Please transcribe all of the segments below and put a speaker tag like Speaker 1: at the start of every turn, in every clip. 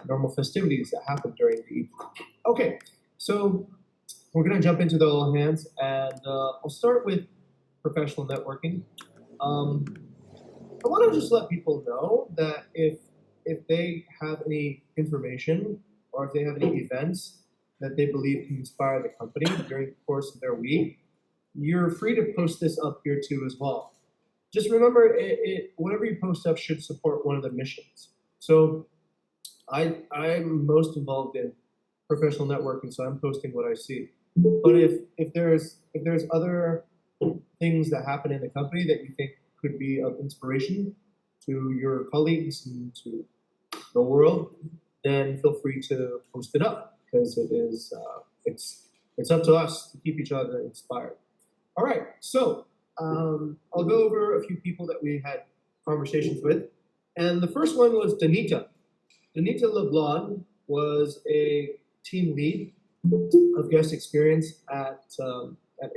Speaker 1: normal festivities that happen during the evening. Okay, so we're going to jump into the all hands, and I'll start with professional networking. I want to just let people know that if they have any information or if they have any events that they believe can inspire the company during the course of their week, you're free to post this up here too as well. Just remember, whatever you post up should support one of the missions. So I'm most involved in professional networking, so I'm posting what I see. But if there's other things that happen in the company that you think could be of inspiration to your colleagues and to the world, then feel free to post it up, because it's up to us to keep each other inspired. All right, so I'll go over a few people that we had conversations with, and the first one was Danita. Danita Leblond was a team lead of guest experience at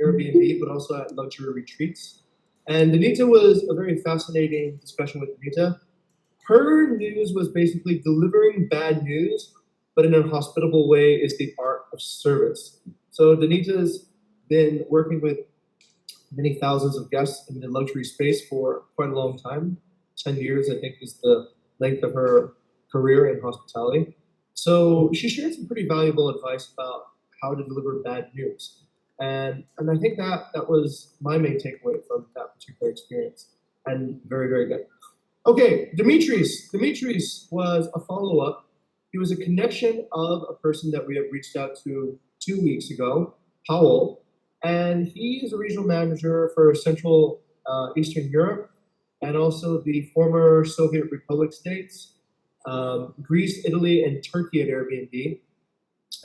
Speaker 1: Airbnb, but also at luxury retreats. And Danita was a very fascinating discussion with Danita. Her news was basically delivering bad news, but in a hospitable way is the art of service. So Danita's been working with many thousands of guests in the luxury space for quite a long time. 10 years, I think, is the length of her career in hospitality. So she shared some pretty valuable advice about how to deliver bad news. And I think that was my main takeaway from that particular experience, and very, very good. Okay, Dmitris. Dmitris was a follow-up. He was a connection of a person that we had reached out to 2 weeks ago, Powell, and he is a regional manager for Central Eastern Europe and also the former Soviet Republic states, Greece, Italy, and Turkey at Airbnb.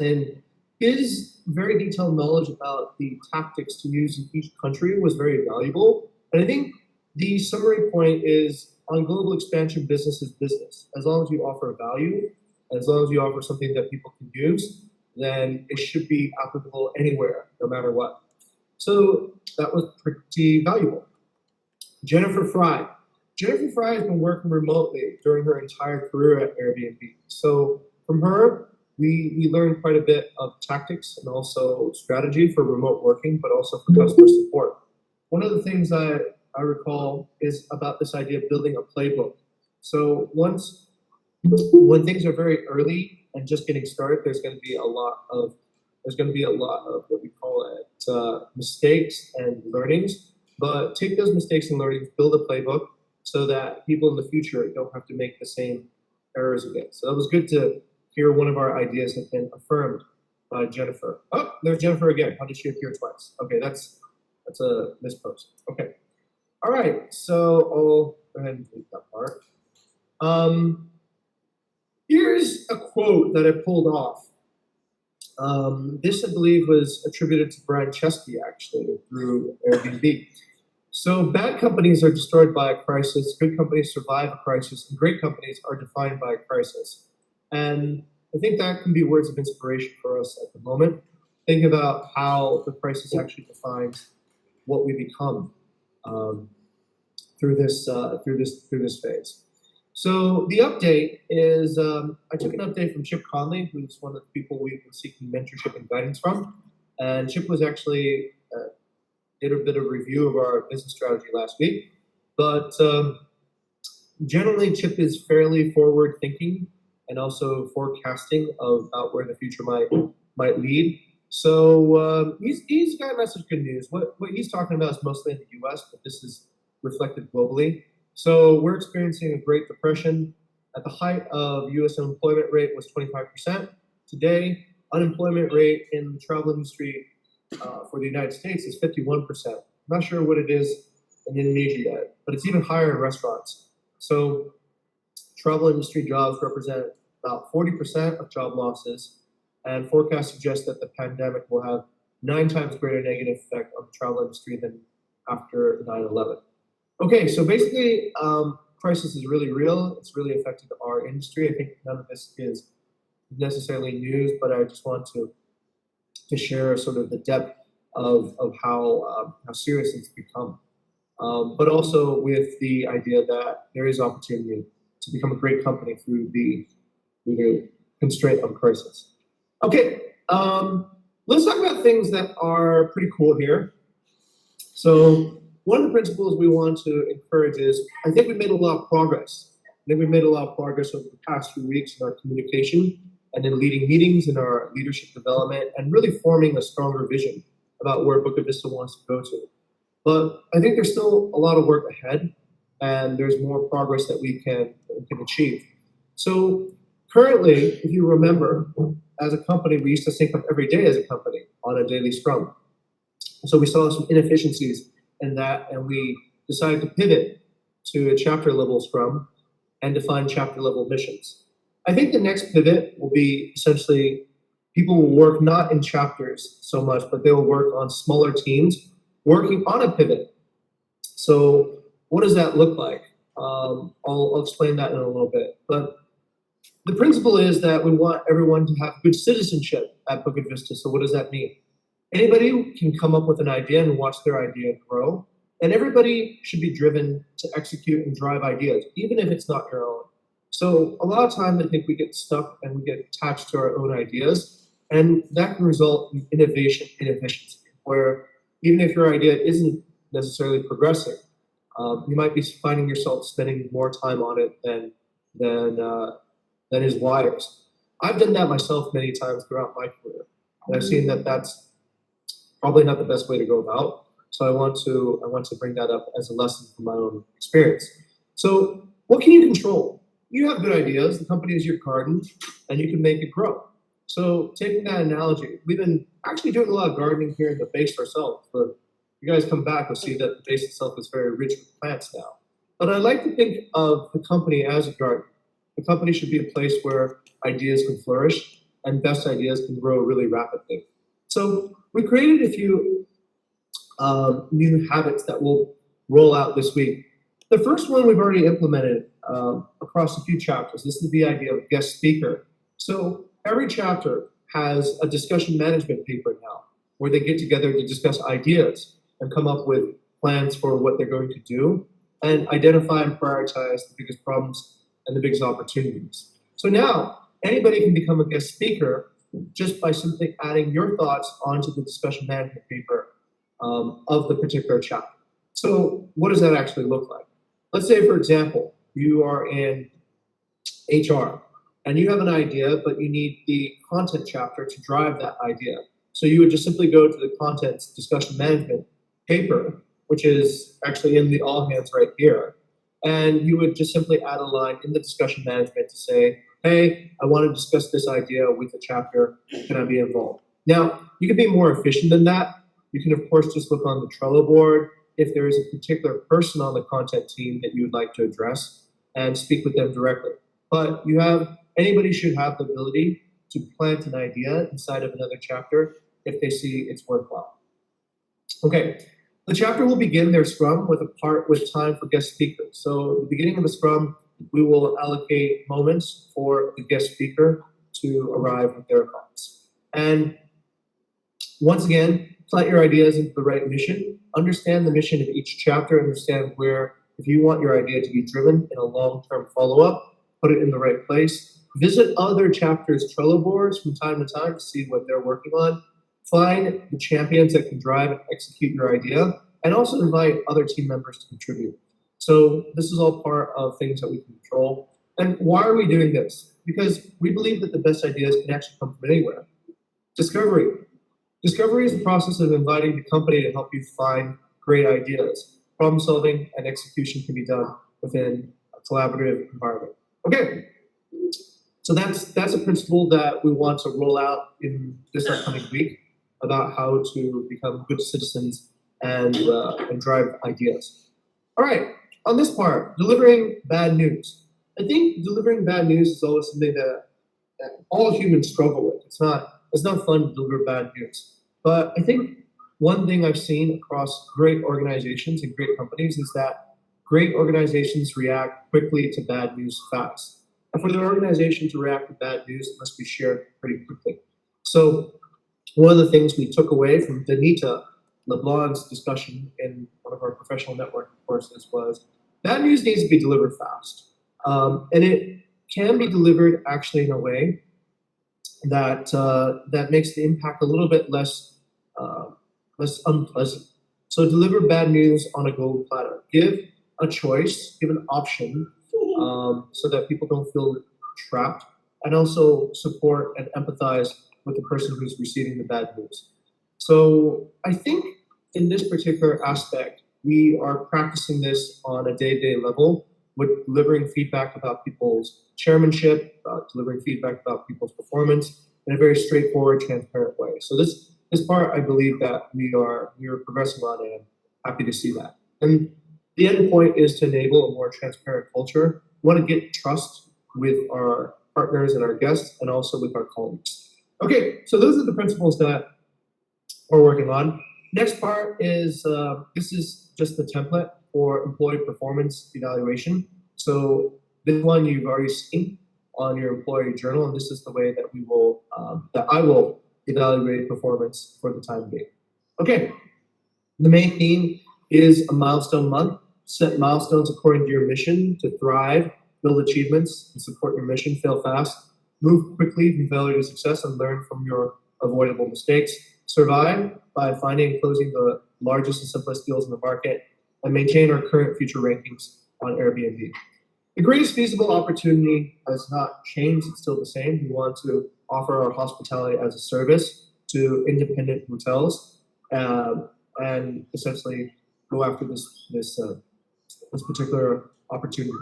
Speaker 1: And his very detailed knowledge about the tactics to use in each country was very valuable. And I think the summary point is, on global expansion, business is business. As long as you offer value, as long as you offer something that people can use, then it should be applicable anywhere, no matter what. So that was pretty valuable. Jennifer Fry. Jennifer Fry has been working remotely during her entire career at Airbnb. So from her, we learned quite a bit of tactics and also strategy for remote working, but also for customer support. One of the things I recall is about this idea of building a playbook. So when things are very early and just getting started, there's going to be a lot of what we call it mistakes and learnings. But take those mistakes and learnings, build a playbook so that people in the future don't have to make the same errors again. So that was good to hear one of our ideas have been affirmed by Jennifer. Oh, there's Jennifer again. How did she appear twice? Okay, that's a mispost. Okay. All right, so I'll go ahead and delete that part. Here's a quote that I pulled off. This, I believe, was attributed to Brian Chesky, actually, through Airbnb. So bad companies are destroyed by a crisis, good companies survive a crisis, and great companies are defined by a crisis. And I think that can be words of inspiration for us at the moment. Think about how the crisis actually defines what we become through this phase. So the update is, I took an update from Chip Conley, who's one of the people we've been seeking mentorship and guidance from. And Chip was actually did a bit of review of our business strategy last week. But generally, Chip is fairly forward thinking and also forecasting about where the future might lead. So he's got a message, good news. What he's talking about is mostly in the U.S., but this is reflected globally. So we're experiencing a Great Depression. At the height of U.S. unemployment rate was 25%. Today, unemployment rate in the travel industry for the United States is 51%. I'm not sure what it is in Indonesia yet, but it's even higher in restaurants. So travel industry jobs represent about 40% of job losses, and forecasts suggest that the pandemic will have 9 times greater negative effect on the travel industry than after 9/11. Okay, so basically, crisis is really real. It's really affected our industry. I think none of this is necessarily news, but I just want to share sort of the depth of how serious it's become. But also with the idea that there is opportunity to become a great company through the due to constraint on crisis. Okay, let's talk about things that are pretty cool here. So one of the principles we want to encourage is, I think we made a lot of progress. I think we made a lot of progress over the past few weeks in our communication and in leading meetings in our leadership development and really forming a stronger vision about where Bukit Vista wants to go to. But I think there's still a lot of work ahead, and there's more progress that we can achieve. So currently, if you remember, as a company, we used to sync up every day as a company on a daily scrum. So we saw some inefficiencies in that, and we decided to pivot to a chapter level scrum and define chapter level missions. I think the next pivot will be essentially people will work not in chapters so much, but they will work on smaller teams working on a pivot. So what does that look like? I'll explain that in a little bit. But the principle is that we want everyone to have good citizenship at Bukit Vista. So what does that mean? Anybody can come up with an idea and watch their idea grow. And everybody should be driven to execute and drive ideas, even if it's not your own. So a lot of times I think we get stuck and we get attached to our own ideas, and that can result in innovation inefficiency, where even if your idea isn't necessarily progressing, you might be finding yourself spending more time on it than is wise. I've done that myself many times throughout my career, and I've seen that that's probably not the best way to go about. So I want to bring that up as a lesson from my own experience. So what can you control? You have good ideas. The company is your garden, and you can make it grow. So taking that analogy, we've been actually doing a lot of gardening here in the base ourselves. But you guys come back, you'll see that the base itself is very rich with plants now. But I like to think of the company as a garden. The company should be a place where ideas can flourish and best ideas can grow really rapidly. So we created a few new habits that we'll roll out this week. The first one we've already implemented across a few chapters. This is the idea of guest speaker. So every chapter has a discussion management paper now, where they get together to discuss ideas and come up with plans for what they're going to do and identify and prioritize the biggest problems and the biggest opportunities. So now anybody can become a guest speaker just by simply adding your thoughts onto the discussion management paper of the particular chapter. So what does that actually look like? Let's say, for example, you are in HR and you have an idea, but you need the content chapter to drive that idea. So you would just simply go to the contents discussion management paper, which is actually in the all hands right here. And you would just simply add a line in the discussion management to say, hey, I want to discuss this idea with the chapter. Can I be involved? Now, you can be more efficient than that. You can, of course, just look on the Trello board if there is a particular person on the content team that you would like to address and speak with them directly. But anybody should have the ability to plant an idea inside of another chapter if they see it's worthwhile. Okay, the chapter will begin their scrum with time for guest speakers. So at the beginning of the scrum, we will allocate moments for the guest speaker to arrive with their thoughts. And once again, plant your ideas into the right mission. Understand the mission of each chapter. Understand where, if you want your idea to be driven in a long-term follow-up, put it in the right place. Visit other chapters' Trello boards from time to time to see what they're working on. Find the champions that can drive and execute your idea, and also invite other team members to contribute. So this is all part of things that we can control. And why are we doing this? Because we believe that the best ideas can actually come from anywhere. Discovery. Discovery is the process of inviting the company to help you find great ideas. Problem solving and execution can be done within a collaborative environment. Okay, so that's a principle that we want to roll out in this upcoming week about how to become good citizens and drive ideas. All right, on this part, delivering bad news. I think delivering bad news is always something that all humans struggle with. It's not fun to deliver bad news. But I think one thing I've seen across great organizations and great companies is that great organizations react quickly to bad news fast. And for the organization to react to bad news, it must be shared pretty quickly. So one of the things we took away from Danita Leblond's discussion in one of our professional networking courses was bad news needs to be delivered fast. And it can be delivered actually in a way that that makes the impact a little bit less unpleasant. So deliver bad news on a gold platter. Give a choice, give an option, so that people don't feel trapped, and also support and empathize with the person who's receiving the bad news. So I think in this particular aspect, we are practicing this on a day-to-day level with delivering feedback about people's chairmanship, delivering feedback about people's performance in a very straightforward, transparent way. So this part, I believe that we are progressing on, and I'm happy to see that. And the end point is to enable a more transparent culture. We want to get trust with our partners and our guests, and also with our colleagues. Okay, so those are the principles that we're working on. Next part is, this is just the template for employee performance evaluation. So this one you've already seen on your employee journal, and this is the way that we will, that I will evaluate performance for the time being. Okay, the main theme is a milestone month. Set milestones according to your mission to thrive, build achievements, and support your mission. Fail fast, move quickly from failure to success, and learn from your avoidable mistakes. Survive by finding and closing the largest and simplest deals in the market, and maintain our current future rankings on Airbnb. The greatest feasible opportunity has not changed, it's still the same. We want to offer our hospitality as a service to independent hotels, and essentially go after this particular opportunity.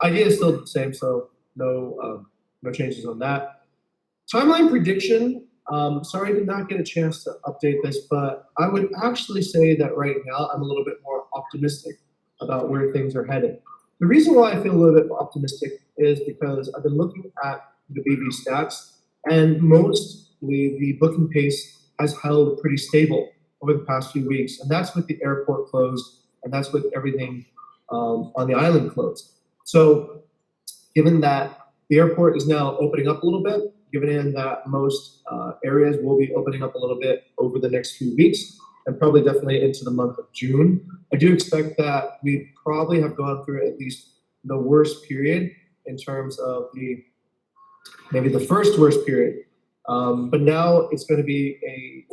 Speaker 1: Idea is still the same, so no changes on that. Timeline prediction. Sorry, I did not get a chance to update this, but I would actually say that right now I'm a little bit more optimistic about where things are headed. The reason why I feel a little bit optimistic is because I've been looking at the BV stats, and mostly the booking pace has held pretty stable over the past few weeks, and that's with the airport closed, and that's with everything on the island closed. So given that the airport is now opening up a little bit, given that most areas will be opening up a little bit over the next few weeks, and probably definitely into the month of June, I do expect that we probably have gone through at least the worst period in terms of maybe the first worst period. But now it's going to be a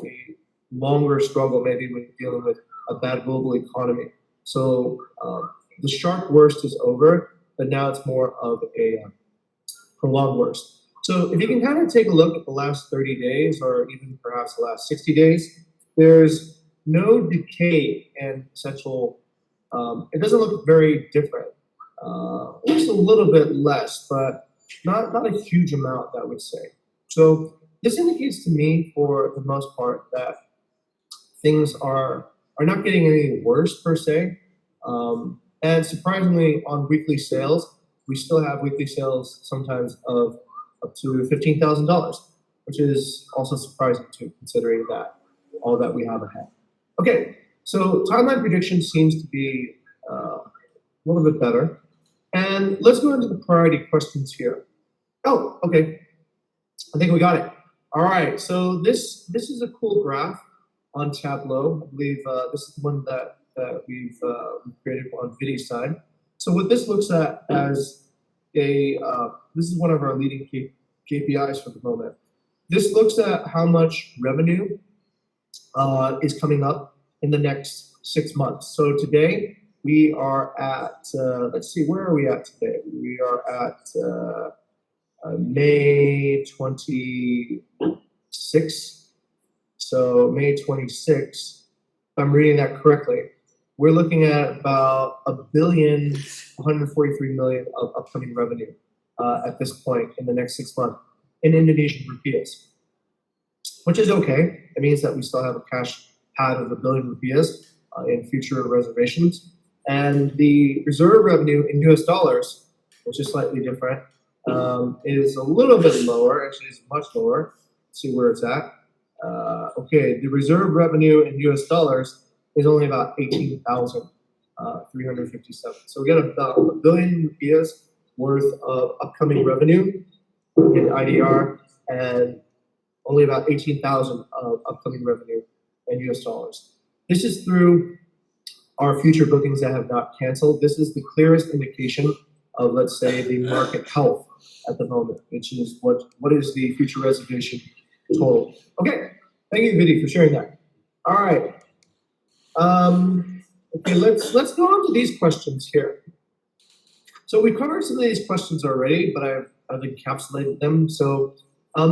Speaker 1: longer struggle, maybe with dealing with a bad global economy. So the sharp worst is over, but now it's more of a prolonged worst. So if you can kind of take a look at the last 30 days, or even perhaps the last 60 days, there's no decay in essential. It doesn't look very different. Just a little bit less, but not a huge amount, I would say. So this indicates to me, for the most part, that things are not getting any worse per se. And surprisingly, on weekly sales, we still have weekly sales sometimes of up to $15,000, which is also surprising too, considering that all that we have ahead. Okay, so timeline prediction seems to be a little bit better. And let's go into the priority questions here. Oh, okay. I think we got it. All right, so this is a cool graph on Tableau. I believe this is the one that we've created on Fitri side. So what this looks at as this is one of our leading KPIs for the moment. This looks at how much revenue is coming up in the next 6 months. So today we are at, let's see, where are we at today? We are at May 26. So May 26, if I'm reading that correctly, we're looking at about $1,143,000,000 of upcoming revenue at this point in the next 6 months in Indonesian rupiahs, which is okay. It means that we still have a cash pad of 1,000,000,000 rupiahs in future reservations. And the reserve revenue in US dollars, which is slightly different, is a little bit lower. Actually, it's much lower. Let's see where it's at. Okay, the reserve revenue in US dollars is only about 18,357. So we got about 1,000,000,000 rupiahs worth of upcoming revenue in IDR, and only about 18,000 of upcoming revenue in US dollars. This is through our future bookings that have not canceled. This is the clearest indication of, let's say, the market health at the moment, which is what is the future reservation total. Okay, thank you, Vidi, for sharing that. All right. Okay, let's go on to these questions here. So we covered some of these questions already, but I've encapsulated them. So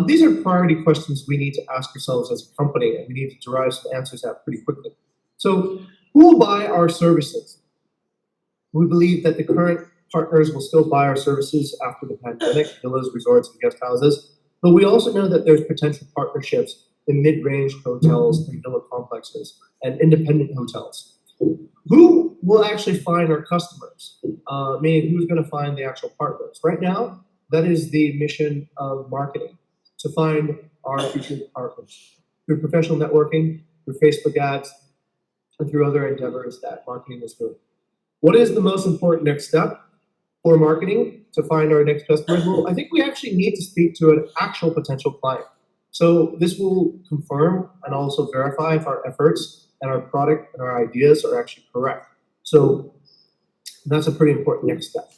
Speaker 1: these are priority questions we need to ask ourselves as a company, and we need to derive some answers out pretty quickly. So who will buy our services? We believe that the current partners will still buy our services after the pandemic, villas, resorts, and guest houses. But we also know that there's potential partnerships in mid-range hotels and villa complexes and independent hotels. Who will actually find our customers? Meaning, who's going to find the actual partners? Right now, that is the mission of marketing, to find our future partners through professional networking, through Facebook ads, and through other endeavors that marketing is doing. What is the most important next step for marketing to find our next customers? Well, I think we actually need to speak to an actual potential client. So this will confirm and also verify if our efforts and our product and our ideas are actually correct. So that's a pretty important next step.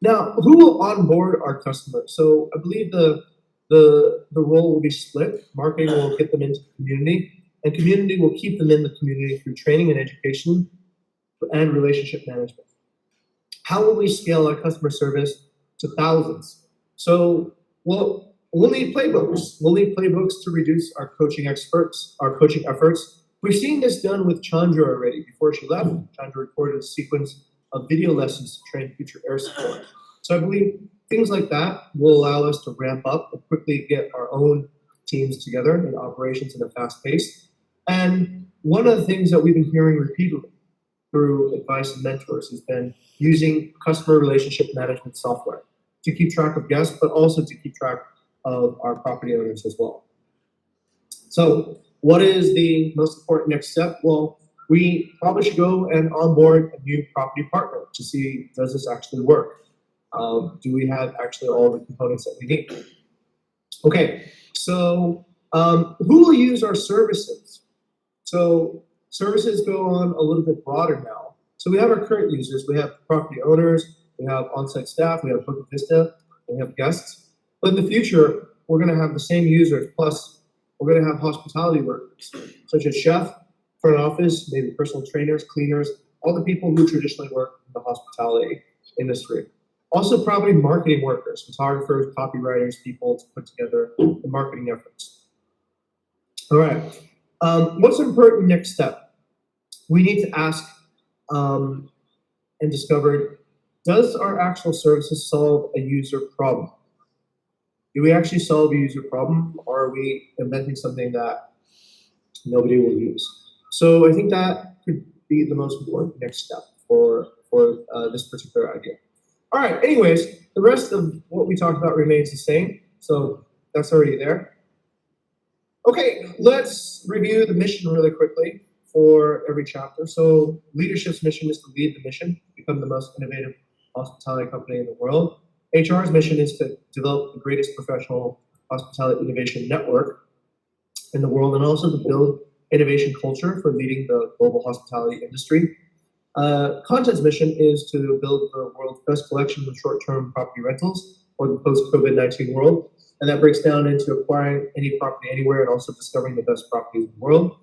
Speaker 1: Now, who will onboard our customers? So I believe the role will be split. Marketing will get them into the community, and community will keep them in the community through training and education and relationship management. How will we scale our customer service to thousands? So, we'll need playbooks. We'll need playbooks to reduce our coaching efforts. We've seen this done with Chandra already. Before she left, Chandra recorded a sequence of video lessons to train future air support. So I believe things like that will allow us to ramp up and quickly get our own teams together in operations at a fast pace. And one of the things that we've been hearing repeatedly through advice and mentors has been using customer relationship management software to keep track of guests, but also to keep track of our property owners as well. So what is the most important next step? Well, we probably should go and onboard a new property partner to see, does this actually work? Do we have actually all the components that we need? Okay, so who will use our services? So services go on a little bit broader now. So we have our current users, we have property owners, we have on-site staff, we have Bukit Vista, we have guests. But in the future, we're going to have the same users, plus we're going to have hospitality workers, such as chef, front office, maybe personal trainers, cleaners, all the people who traditionally work in the hospitality industry. Also, property marketing workers, photographers, copywriters, people to put together the marketing efforts. All right. What's an important next step? We need to ask and discover, does our actual services solve a user problem? Do we actually solve a user problem, or are we inventing something that nobody will use? So I think that could be the most important next step for this particular idea. All right, anyways, the rest of what we talked about remains the same, so that's already there. Okay, let's review the mission really quickly for every chapter. So leadership's mission is to lead the mission, become the most innovative hospitality company in the world. HR's mission is to develop the greatest professional hospitality innovation network in the world, and also to build innovation culture for leading the global hospitality industry. Content's mission is to build the world's best collection of short-term property rentals for the post-COVID-19 world, and that breaks down into acquiring any property anywhere and also discovering the best properties in the world.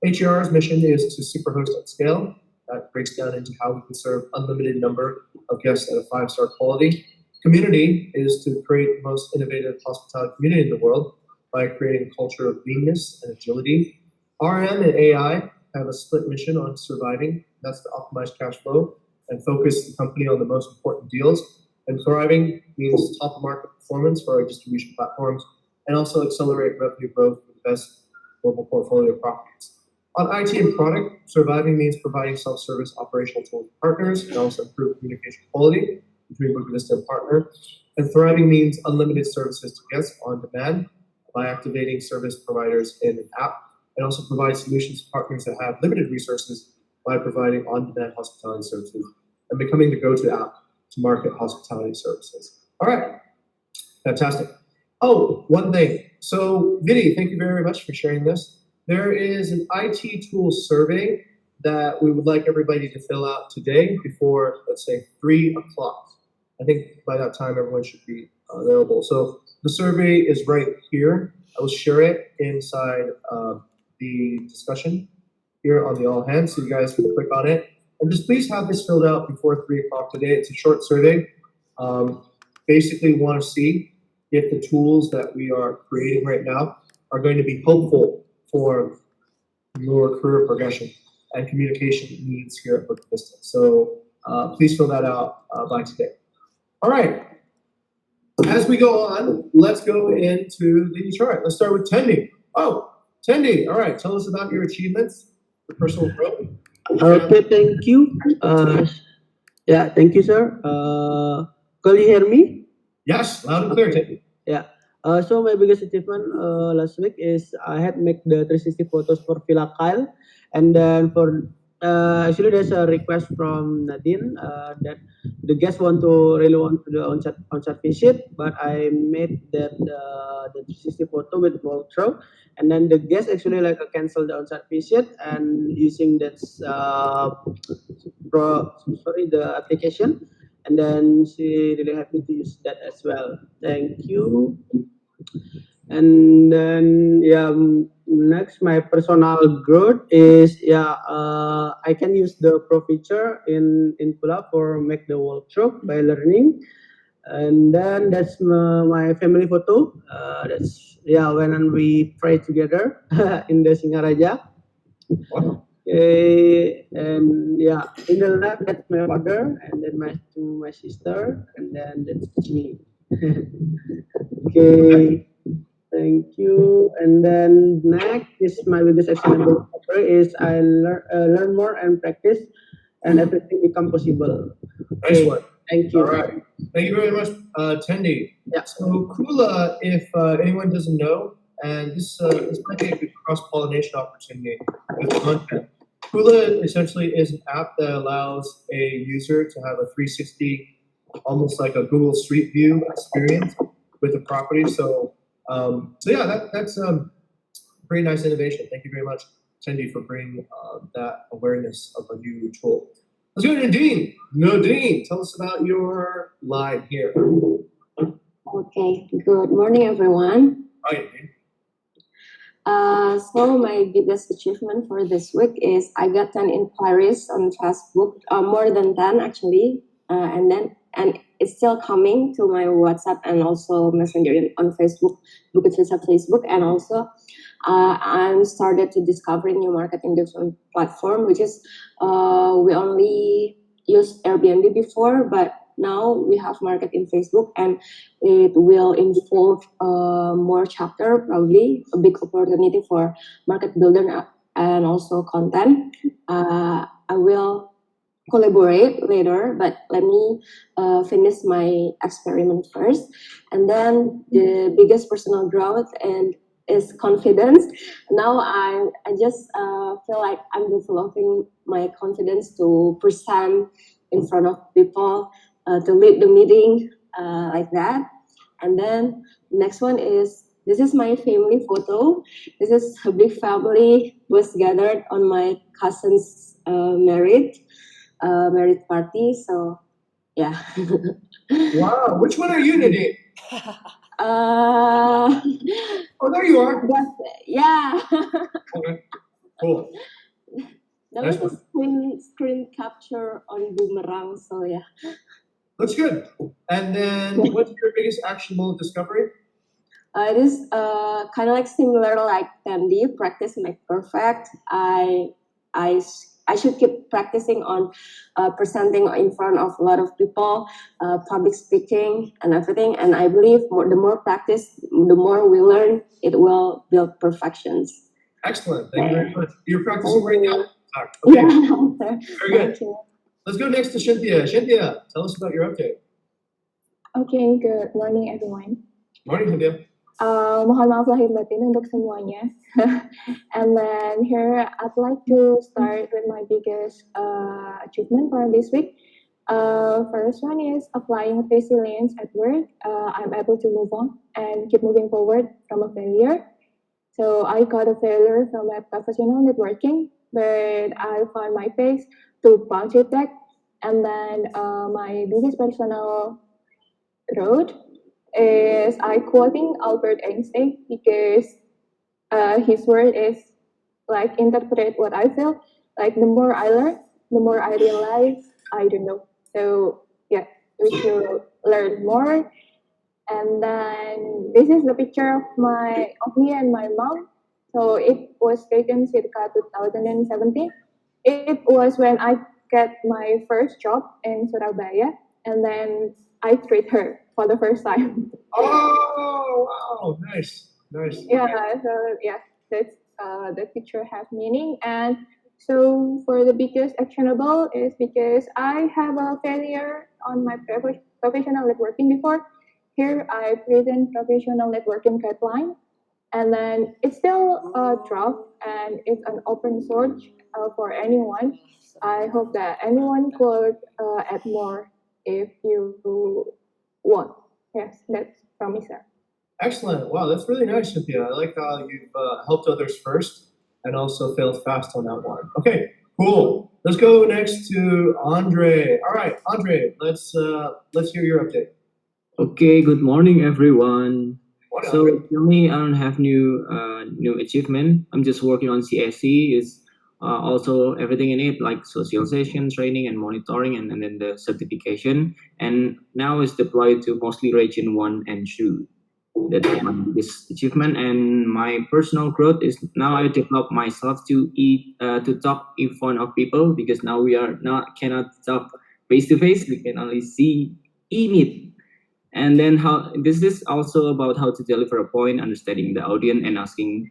Speaker 1: HR's mission is to superhost at scale. That breaks down into how we can serve unlimited number of guests at a 5-star quality. Community is to create the most innovative hospitality community in the world by creating a culture of leanness and agility. RM and AI have a split mission on surviving. That's to optimize cash flow and focus the company on the most important deals. And thriving means top of market performance for our distribution platforms and also accelerate revenue growth for the best global portfolio of properties. On IT and product, surviving means providing self-service operational tools to partners and also improve communication quality between Bukit Vista and partner. And thriving means unlimited services to guests on demand by activating service providers in an app, and also provide solutions to partners that have limited resources by providing on-demand hospitality services and becoming the go-to app to market hospitality services. All right, fantastic. Oh, one thing. So, Vidi, thank you very much for sharing this. There is an IT tool survey that we would like everybody to fill out today before, let's say, 3 o'clock. I think by that time everyone should be available. So the survey is right here. I will share it inside the discussion here on the all hands, so you guys can click on it. And just please have this filled out before 3 o'clock today. It's a short survey. Basically want to see if the tools that we are creating right now are going to be helpful for your career progression and communication needs here at Bukit Vista. So please fill that out by today. All right. As we go on, let's go into the chart. Let's start with Tendi. Oh, Tendi. All right. Tell us about your achievements, your personal growth.
Speaker 2: Okay, thank you. Yeah, thank you, sir. Can you hear me?
Speaker 1: Yes, loud and clear, Tendi.
Speaker 2: Yeah. So my biggest achievement last week is I had make the 360 photos for Villa Kyle, and then for actually there's a request from Nadine that the guests really want to do on-site visit, but I made that the 360 photo with walkthrough, and then the guests actually like cancel the on-site visit and using that the application, and then she really happy to use that as well. Thank you. And then next my personal growth is I can use the pro feature in Pula for make the walkthrough by learning. And then that's my family photo. That's when we pray together in the Singaraja. Okay, and in the left that's my father, and then my sister, and then that's me. Okay, thank you. And then next is my biggest achievement is I learn more and practice, and everything become possible.
Speaker 1: Nice one.
Speaker 2: Thank you.
Speaker 1: All right. Thank you very much, Tendi.
Speaker 2: Yeah.
Speaker 1: So Kula, if anyone doesn't know, and this might be a good cross-pollination opportunity with content. Kula essentially is an app that allows a user to have a 360, almost like a Google Street View experience with the property. So that's a pretty nice innovation. Thank you very much, Tendi, for bringing that awareness of a new tool. Let's go to Nadine. Nadine, tell us about your line here.
Speaker 3: Okay, good morning, everyone.
Speaker 1: Hi, Nadine.
Speaker 3: So my biggest achievement for this week is I got 10 inquiries on Facebook, more than 10 actually, and it's still coming to my WhatsApp and also Messenger on Facebook, Bukit Vista Facebook, and also I'm started to discover new marketing different platform, which is we only used Airbnb before, but now we have market in Facebook, and it will involve more chapter, probably a big opportunity for market builder and also content. I will collaborate later, but let me finish my experiment first. And then the biggest personal growth and is confidence. Now I just feel like I'm developing my confidence to present in front of people, to lead the meeting like that. And then next one is, this is my family photo. This is a big family was gathered on my cousin's married party. So yeah.
Speaker 1: Wow, which one are you, Nadine? Oh, there you are.
Speaker 3: Yeah.
Speaker 1: Okay, cool.
Speaker 3: That
Speaker 1: Nice
Speaker 3: was a screen capture on Boomerang, so yeah.
Speaker 1: Looks good. And then what's your biggest actionable discovery?
Speaker 3: It is kind of like similar like Tandy, practice make perfect. I should keep practicing on presenting in front of a lot of people, public speaking and everything. And I believe the more practice, the more we learn, it will build perfections.
Speaker 1: Excellent. Thank you very much. You're practicing right now? Okay.
Speaker 3: Yeah.
Speaker 1: Very good. Let's go next to Cynthia. Cynthia, tell us about your update.
Speaker 4: Okay, good morning everyone.
Speaker 1: Morning, Cynthia.
Speaker 4: Mohon maaf lahir batin untuk semuanya. And then here I'd like to start with my biggest achievement for this week. First one is applying resilience at work. I'm able to move on and keep moving forward from a failure. So I got a failure from my professional networking, but I found my pace to bounce it back. And then my biggest personal wrote is I quoting Albert Einstein because his word is like interpret what I feel. Like the more I learn, the more I realize I don't know. So yeah, we should learn more. And then this is the picture of me and my mom. So it was taken circa 2017. It was when I get my first job in Surabaya, and then I treat her for the first time.
Speaker 1: Oh, wow, nice, nice.
Speaker 4: Yeah,
Speaker 1: Okay.
Speaker 4: so yeah, that's the picture has meaning. And so for the biggest actionable is because I have a failure on my professional networking before. Here I present professional networking guideline, and then it's still a draft and it's an open source for anyone. I hope that anyone could add more if you want. Yes, that's from me, sir.
Speaker 1: Excellent. Wow, that's really nice, Cynthia. I like how you've helped others first and also failed fast on that one. Okay, cool. Let's go next to Andre. All right, Andre, let's hear your update.
Speaker 5: Okay, good morning, everyone.
Speaker 1: What,
Speaker 5: So
Speaker 1: Andre?
Speaker 5: currently, I don't have new achievement. I'm just working on CSC. Is also everything in it like socialization, training, and monitoring, and then the certification. And now it's deployed to mostly region 1 and 2. That's this achievement. And my personal growth is now I develop myself to talk in front of people because now we are not cannot talk face to face. We can only see in it, and then how this is also about how to deliver a point, understanding the audience, and asking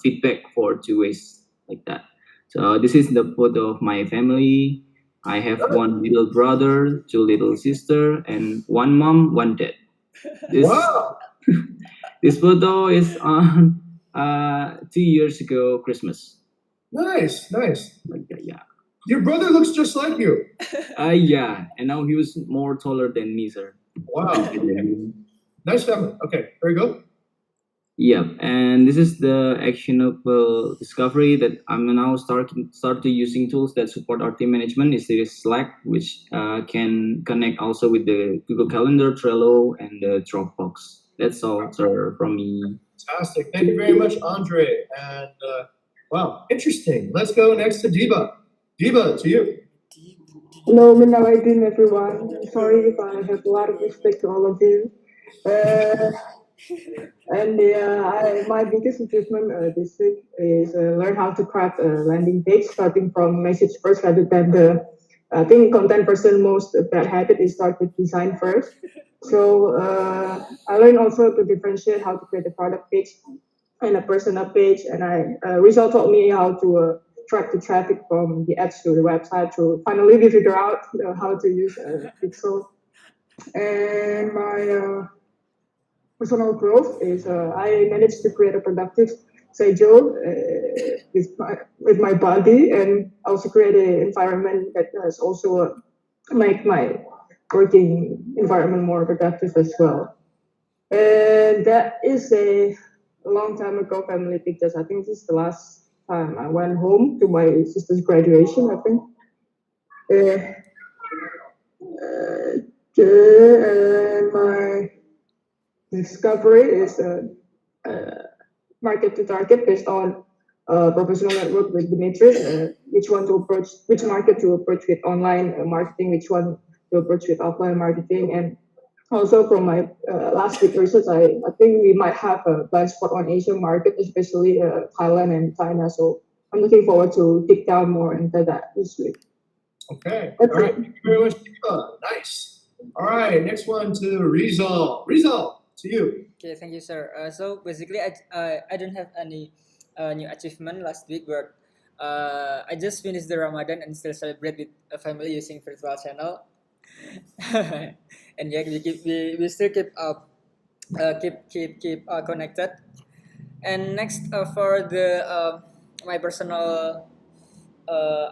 Speaker 5: feedback for 2 ways like that. So this is the photo of my family. I have one little brother, 2 little sister, and one mom, one dad. This
Speaker 1: Wow,
Speaker 5: this photo is on 2 years ago Christmas.
Speaker 1: nice, nice.
Speaker 5: Like that, yeah.
Speaker 1: Your brother looks just like you.
Speaker 5: Yeah, and now he was more taller than me, sir.
Speaker 1: Wow. Okay. Nice family. Okay, very good.
Speaker 5: Yep, and this is the actionable discovery that I'm now started using tools that support our team management. Is there Slack, which can connect also with the Google Calendar, Trello, and the Dropbox. That's all, sir, from me.
Speaker 1: Fantastic. Thank you very much, Andre. And wow, interesting. Let's go next to Diva. Diva, to you.
Speaker 6: Hello, Minalaidin, everyone. Sorry if I have a lot of respect to all of you. Uh, and my biggest achievement this week is learn how to craft a landing page, starting from message first rather than I think content person most bad habit is start with design first. So I learned also to differentiate how to create a product page and a personal page, and Rizal taught me how to track the traffic from the ads to the website. To finally we figure out how to use Pixel. And my personal growth is I managed to create a productive schedule with my body, and also create an environment that has also make my working environment more productive as well. And that is a long time ago family pictures. I think this is the last time I went home to my sister's graduation, I think. And my discovery is market to target based on professional network with Dmitris, which market to approach with online marketing, which one to approach with offline marketing. And also from my last week research, I think we might have a blind spot on Asian market, especially Thailand and China. So I'm looking forward to dig down more into that this week.
Speaker 1: Okay.
Speaker 6: That's
Speaker 1: All right.
Speaker 6: it.
Speaker 1: Thank you very much, Diva. Nice. All right. Next one to Rizal. Rizal, to you.
Speaker 7: Okay, thank you, sir. So basically, I don't have any new achievement last week, but I just finished the Ramadan and still celebrate with a family using virtual channel. And yeah, we still keep up keep connected. And next, for the my personal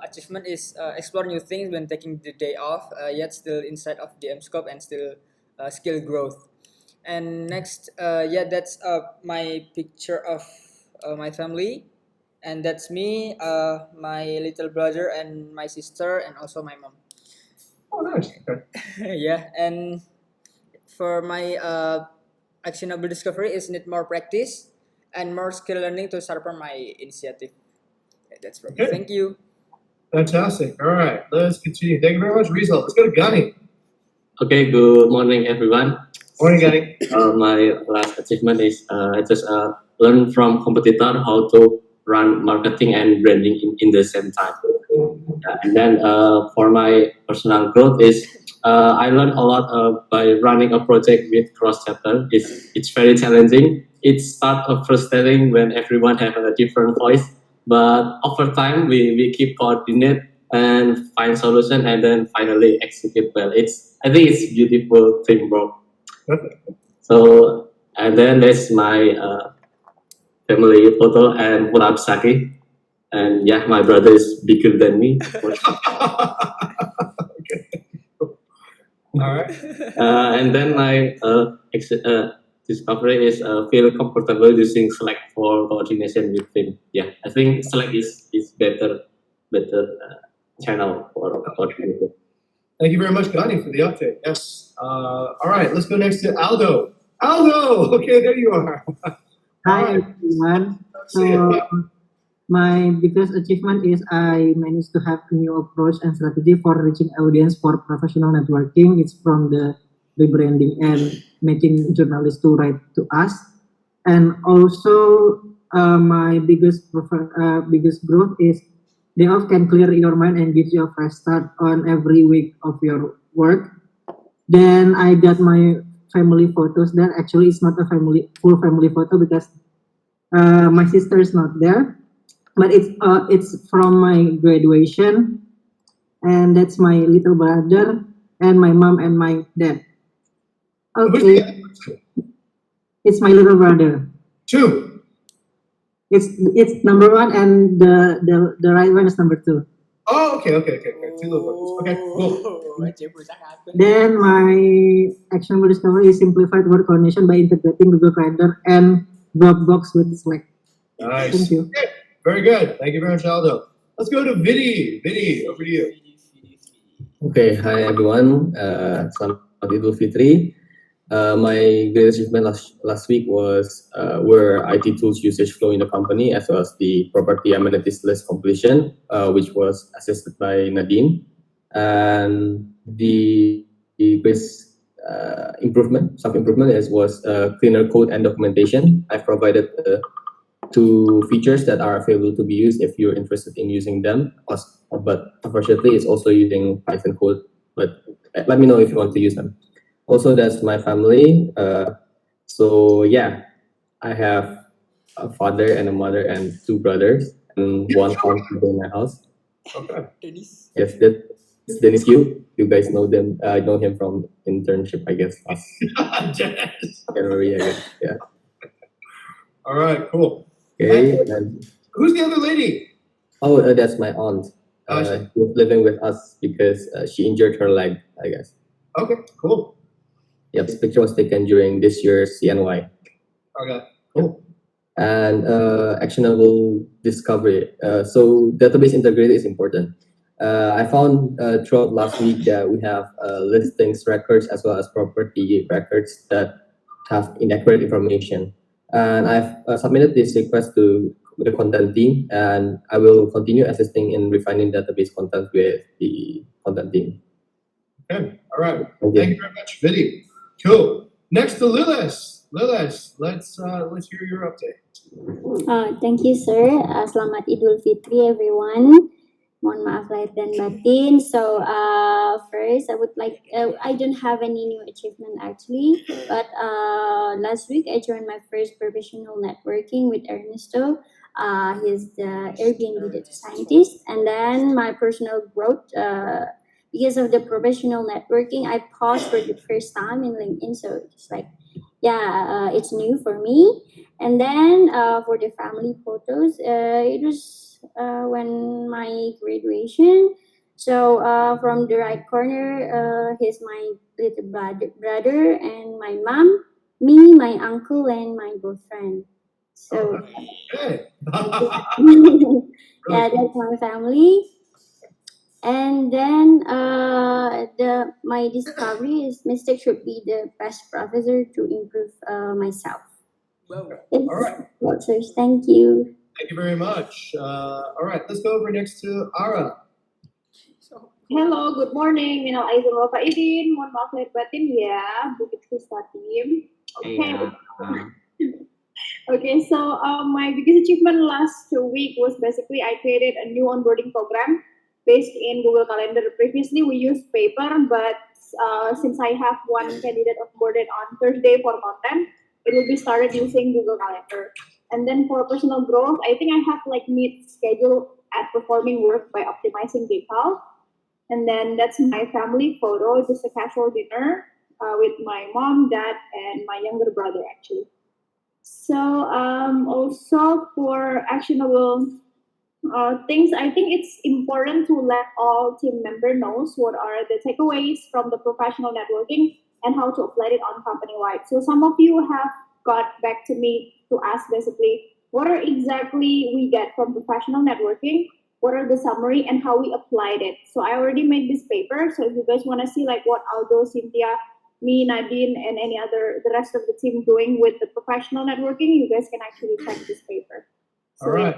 Speaker 7: achievement is explore new things when taking the day off, yet still inside of DM scope and still skill growth. And next, yeah, that's my picture of my family, and that's me, my little brother, and my sister, and also my mom.
Speaker 1: Oh, nice. Okay.
Speaker 7: Yeah, and for my actionable discovery is need more practice and more skill learning to sharpen my initiative. Yeah, that's from me.
Speaker 1: Okay.
Speaker 7: Thank you.
Speaker 1: Fantastic. All right, let's continue. Thank you very much, Rizal. Let's go to Gani.
Speaker 8: Okay, good morning, everyone.
Speaker 1: Morning, Gani.
Speaker 8: My last achievement is I just learned from competitor how to run marketing and branding in the same time. And then for my personal growth is I learned a lot by running a project with cross chapter. It's very challenging. It starts frustrating when everyone have a different voice, but over time we keep coordinate and find solution and then finally execute well. I think it's beautiful teamwork. So and then there's my family photo and pull-up sake. And yeah, my brother is bigger than me.
Speaker 1: Okay. All right.
Speaker 8: And then my discovery is feel comfortable using Slack for coordination with team. Yeah, I think Slack is better channel for coordination.
Speaker 1: Thank you very much, Gani, for the update. Yes. All right, let's go next to Aldo. Aldo, okay, there you are.
Speaker 2: Hi everyone.
Speaker 1: See ya.
Speaker 2: So my biggest achievement is I managed to have a new approach and strategy for reaching audience for professional networking. It's from the rebranding and making journalists to write to us. And also my biggest growth is day off can clear your mind and gives you a fresh start on every week of your work. Then I got my family photos. That actually is not a full family photo because my sister is not there. But it's from my graduation, and that's my little brother and my mom and my dad. Okay, it's my little brother.
Speaker 1: Two.
Speaker 2: It's number one, and the right one is number two.
Speaker 1: Oh, okay. Two little brothers. Okay, cool.
Speaker 2: Then my actionable discovery is simplified work coordination by integrating Google Calendar and Dropbox with Slack.
Speaker 1: Nice.
Speaker 2: Thank you.
Speaker 1: Okay, very good. Thank you very much, Aldo. Let's go to Vidi. Vidi, over to you.
Speaker 9: Okay, hi everyone. Selamat Idul Fitri. My greatest achievement last week was where IT tools usage flow in the company, as well as the property amenities list completion, which was assisted by Nadine. And the greatest self-improvement was cleaner code and documentation. I've provided two features that are available to be used if you're interested in using them. But unfortunately, it's also using Python code. But let me know if you want to use them. Also, that's my family. So yeah, I have a father and a mother and two brothers and one farm in my house.
Speaker 1: Okay.
Speaker 9: Yes, that's Dennis Yu. You guys know them. I know him from internship, I guess. Last January, I guess. Yeah.
Speaker 1: All right, cool.
Speaker 9: Okay. And,
Speaker 1: Who's the other lady?
Speaker 9: oh, that's my aunt. She's living with us because she injured her leg, I guess.
Speaker 1: Okay, cool.
Speaker 9: Yep, this picture was taken during this year's CNY.
Speaker 1: Okay, cool.
Speaker 9: And actionable discovery. So database integrity is important. I found throughout last week that we have listings records as well as property records that have inaccurate information. And I've submitted this request to the content team, and I will continue assisting in refining database content with the content team.
Speaker 1: Okay, all right.
Speaker 9: Thank
Speaker 1: Thank you very much, Vidi. Cool. Next to Lilis. Lilis, let's hear your update.
Speaker 10: Thank you, sir. Selamat Idul Fitri, everyone. Mohon maaf lahir dan batin. So, first, I would like, I don't have any new achievement actually, but last week I joined my first professional networking with Ernesto. He's the Airbnb data scientist. And then my personal growth, because of the professional networking, I paused for the first time in LinkedIn. So, it's like, yeah, it's new for me. And then for the family photos, it was when my graduation. So from the right corner, here's my little brother and my mom, me, my uncle, and my boyfriend. So
Speaker 1: Okay.
Speaker 10: yeah, that's my family. And then my discovery is mistake should be the best professor to improve myself.
Speaker 7: Wow.
Speaker 10: Yes,
Speaker 1: All right.
Speaker 10: answers. Thank you.
Speaker 1: Thank you very much. All right, let's go over next to Ara.
Speaker 11: Hello, good morning. Minal aizin wal faizin. Mohon maaf lahir batin ya, Bukit Vista team. Okay. Okay, so my biggest achievement last week was basically I created a new onboarding program based in Google Calendar. Previously, we used paper, but since I have one candidate onboarded on Thursday for content, it will be started using Google Calendar. And then for personal growth, I think I have like meet schedule at performing work by optimizing detail. And then that's my family photo, just a casual dinner with my mom, dad, and my younger brother actually. So also for actionable things, I think it's important to let all team member knows what are the takeaways from the professional networking and how to apply it on company-wide. So some of you have got back to me to ask basically what are exactly we get from professional networking, what are the summary and how we applied it. So I already made this paper. So if you guys want to see like what Aldo, Cynthia, me, Nadine, and the rest of the team doing with the professional networking, you guys can actually check this paper. So,
Speaker 1: All right.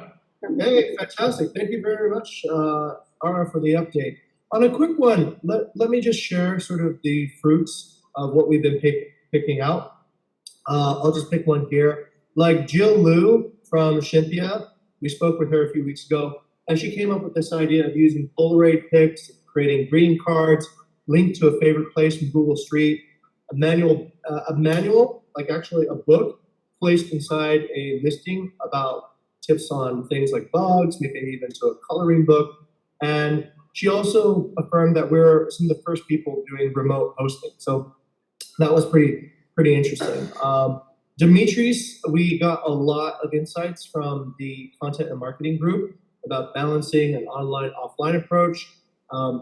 Speaker 1: Hey, fantastic. Thank you very much, Ara, for the update. On a quick one, let me just share sort of the fruits of what we've been picking out. I'll just pick one here. Like Jill Liu from Shinthia, we spoke with her a few weeks ago, and she came up with this idea of using Polaroid pics, creating greeting cards, linked to a favorite place from Google Street, a manual, like actually a book, placed inside a listing about tips on things like bugs, make it even to a coloring book. And she also affirmed that we're some of the first people doing remote hosting. So that was pretty interesting. Dmitris, we got a lot of insights from the content and marketing group about balancing an online-offline approach,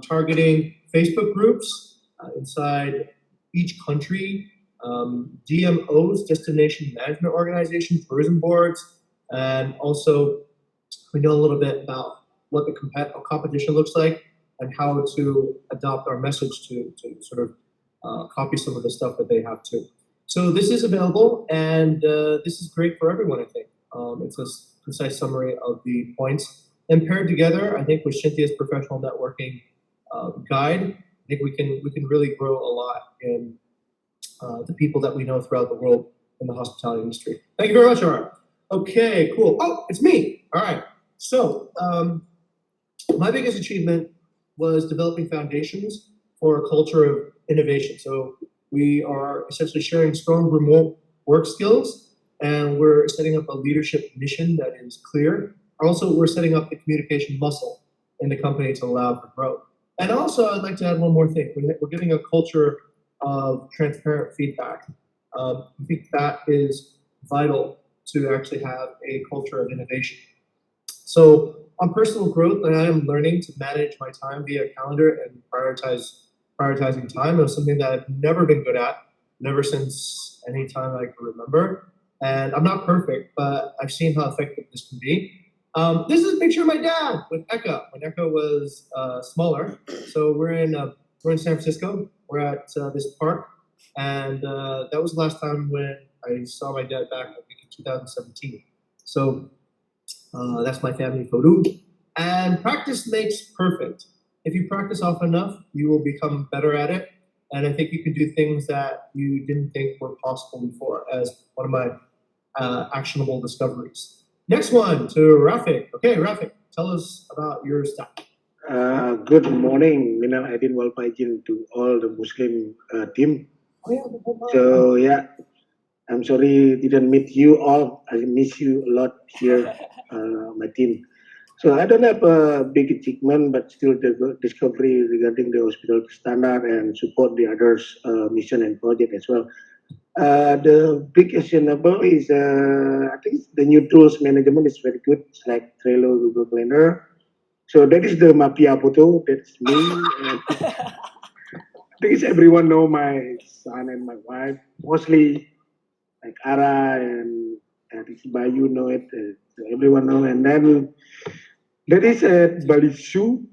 Speaker 1: targeting Facebook groups inside each country, DMOs, destination management organizations, tourism boards, and also we know a little bit about what the competition looks like and how to adopt our message to sort of copy some of the stuff that they have too. So this is available, and this is great for everyone, I think. It's a concise summary of the points. And paired together, I think with Shinthia's professional networking guide, I think we can really grow a lot in the people that we know throughout the world in the hospitality industry. Thank you very much, Ara. Okay, cool. Oh, it's me. All right. So my biggest achievement was developing foundations for a culture of innovation. So we are essentially sharing strong remote work skills, and we're setting up a leadership mission that is clear. Also, we're setting up the communication muscle in the company to allow for growth. And also, I'd like to add one more thing. We're giving a culture of transparent feedback. I think that is vital to actually have a culture of innovation. So on personal growth, I am learning to manage my time via calendar and prioritizing time. It was something that I've never been good at, never since any time I can remember. And I'm not perfect, but I've seen how effective this can be. This is a picture of my dad with Eka when Eka was smaller. So we're in San Francisco. We're at this park, and that was the last time when I saw my dad back, I think in 2017. So that's my family photo. And practice makes perfect. If you practice often enough, you will become better at it. And I think you can do things that you didn't think were possible before, as one of my actionable discoveries. Next one to Rafik. Okay, Rafik, tell us about your stuff.
Speaker 12: Good morning, Minal Aidin wal Faizin to all the Muslim team. So yeah, I'm sorry didn't meet you all. I miss you a lot here, my team. So I don't have a big achievement, but still the discovery regarding the hospital standard and support the others mission and project as well. The big actionable is I think the new tools management is very good. It's like Trello, Google Planner. So that is the Mafia photo. That's me. And I think everyone know my son and my wife. Mostly like Ara and Bayu know it. Everyone know. And then that is Bali Zoo.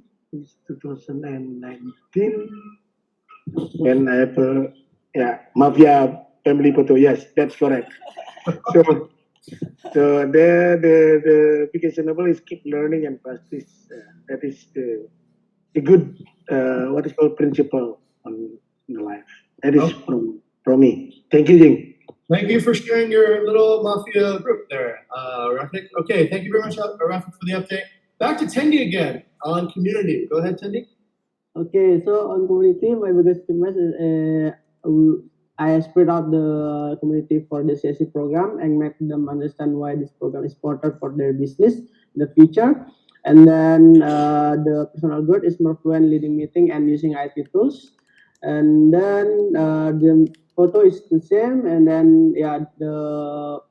Speaker 12: 2019, when I have a mafia family photo. Yes, that's correct. So, the biggest example is keep learning and practice. That is the good what is called principle on in the life. That is from me. Thank you, Jing.
Speaker 1: Thank you for sharing your little mafia group there, Rafik. Okay, thank you very much, Rafik, for the update. Back to Tendi again on community. Go ahead, Tendi.
Speaker 2: Okay, so on community, my biggest achievement is I spread out the community for the CSC program and make them understand why this program is important for their business in the future. And then the personal growth is more fluent leading meeting and using IT tools. And then the photo is the same. And then the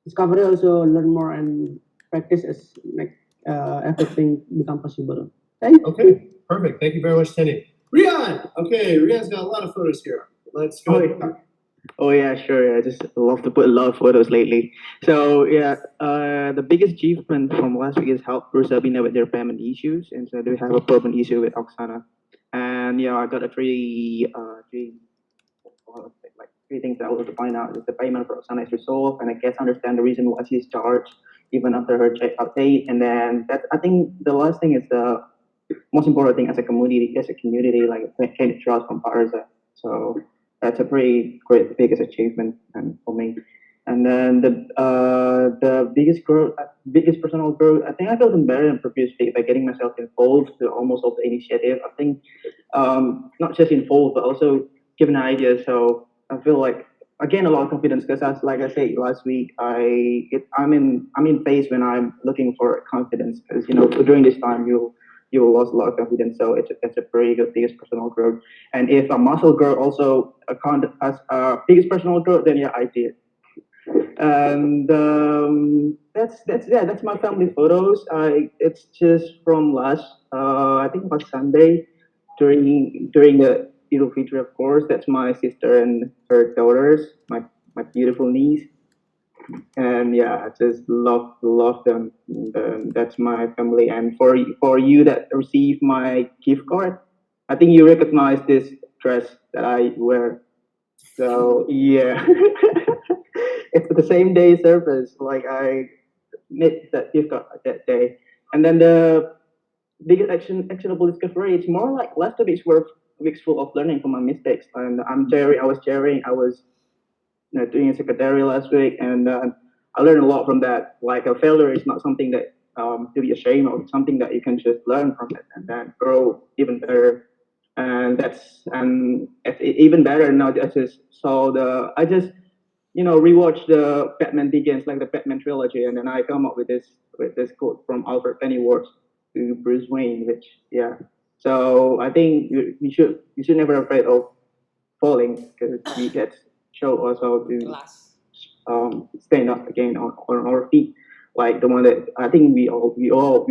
Speaker 2: discovery also learn more and practice as make everything become possible.
Speaker 1: Okay, perfect. Thank you very much, Tendi. Rian. Okay, Rian's got a lot of photos here. Let's go.
Speaker 13: Oh yeah, sure. I just love to put a lot of photos lately. So yeah, the biggest achievement from last week is help Rosabina with their payment issues, and so they have a payment issue with Oksana. And yeah, I got three things that I want to find out. Is the payment for Oksana is resolved, and I guess understand the reason why she's charged even after her checkout date. And then I think the last thing is the most important thing as a community, like can trust from Parza. So that's a pretty great biggest achievement for me. And then the biggest personal growth, I think I felt better than previously by getting myself involved to almost all the initiative. I think not just involved but also given ideas. So I feel like I gain a lot of confidence because like I said last week, I'm in phase when I'm looking for confidence because during this time you lost a lot of confidence. So it's a pretty good biggest personal growth. And if a muscle growth also counted as biggest personal growth, then yeah, I did. And that's my family photos. It's just from last I think last Sunday during the Idul Fitri, of course. That's my sister and her daughters, my beautiful niece. And yeah, I just love them. And that's my family. And for you that receive my gift card, I think you recognize this dress that I wear. So yeah, it's the same day service. Like I made that gift card that day. And then the biggest actionable discovery, it's more like last 2 weeks were weeks full of learning from my mistakes. And I was doing a secretary last week, and I learned a lot from that. Like a failure is not something that to be ashamed of. It's something that you can just learn from it and then grow even better. And it's even better now. I just rewatched the Batman Begins, like the Batman trilogy, and then I come up with this quote from Albert Pennyworth to Bruce Wayne, which yeah. So I think you should never afraid of falling because we get show also to stand up again on our feet, like the one that I think we all feel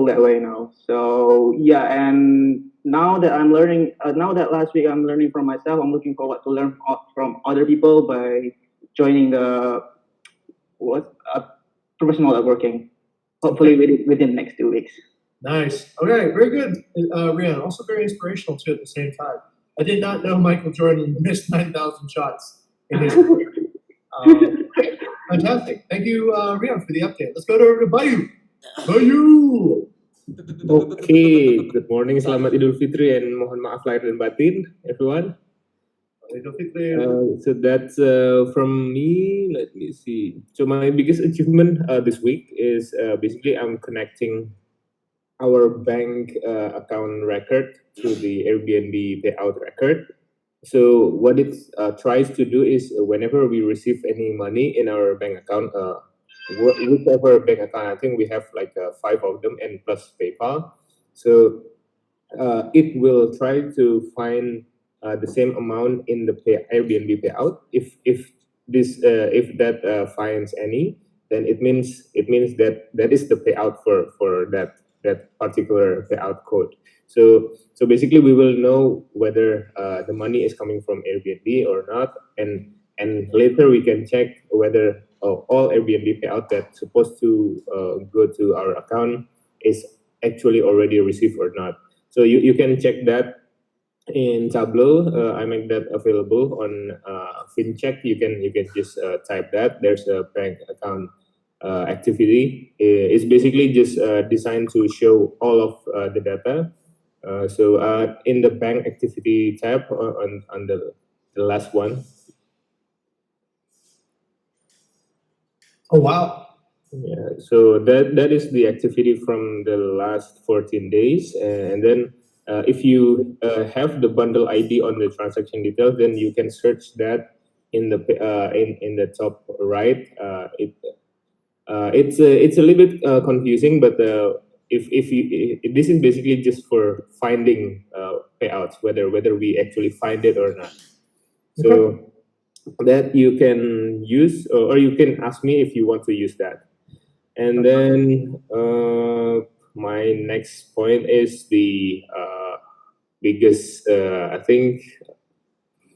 Speaker 13: that way now. So yeah, and now that I'm learning, now that last week I'm learning from myself, I'm looking forward to learn from other people by joining the professional networking. Hopefully within the next 2 weeks.
Speaker 1: Nice. Okay, very good, Rian. Also very inspirational too at the same time. I did not know Michael Jordan missed 9,000 shots in his career. Fantastic. Thank you, Rian, for the update. Let's go to Bayu. Bayu!
Speaker 14: Okay, good morning. Selamat Idul Fitri and mohon maaf lahir dan batin, everyone.
Speaker 1: Idul Fitri.
Speaker 14: So that's from me. Let me see. So my biggest achievement this week is basically I'm connecting our bank account record to the Airbnb payout record. So what it tries to do is whenever we receive any money in our bank account, whichever bank account, I think we have like 5 of them and plus PayPal. So it will try to find the same amount in the Airbnb payout. If that finds any, then it means that is the payout for that particular payout code. So basically we will know whether the money is coming from Airbnb or not, and later we can check whether all Airbnb payout that's supposed to go to our account is actually already received or not. So you can check that in Tableau. I make that available on FinCheck. You can just type that. There's a bank account activity. It's basically just designed to show all of the data. So in the bank activity tab on the last one.
Speaker 1: Oh wow.
Speaker 14: Yeah, so that is the activity from the last 14 days, and then if you have the bundle ID on the transaction details, then you can search that in the in the top right. It's a little bit confusing, but if this is basically just for finding payouts, whether we actually find it or not. So that you can use, or you can ask me if you want to use that. And then my next point is the biggest, I think,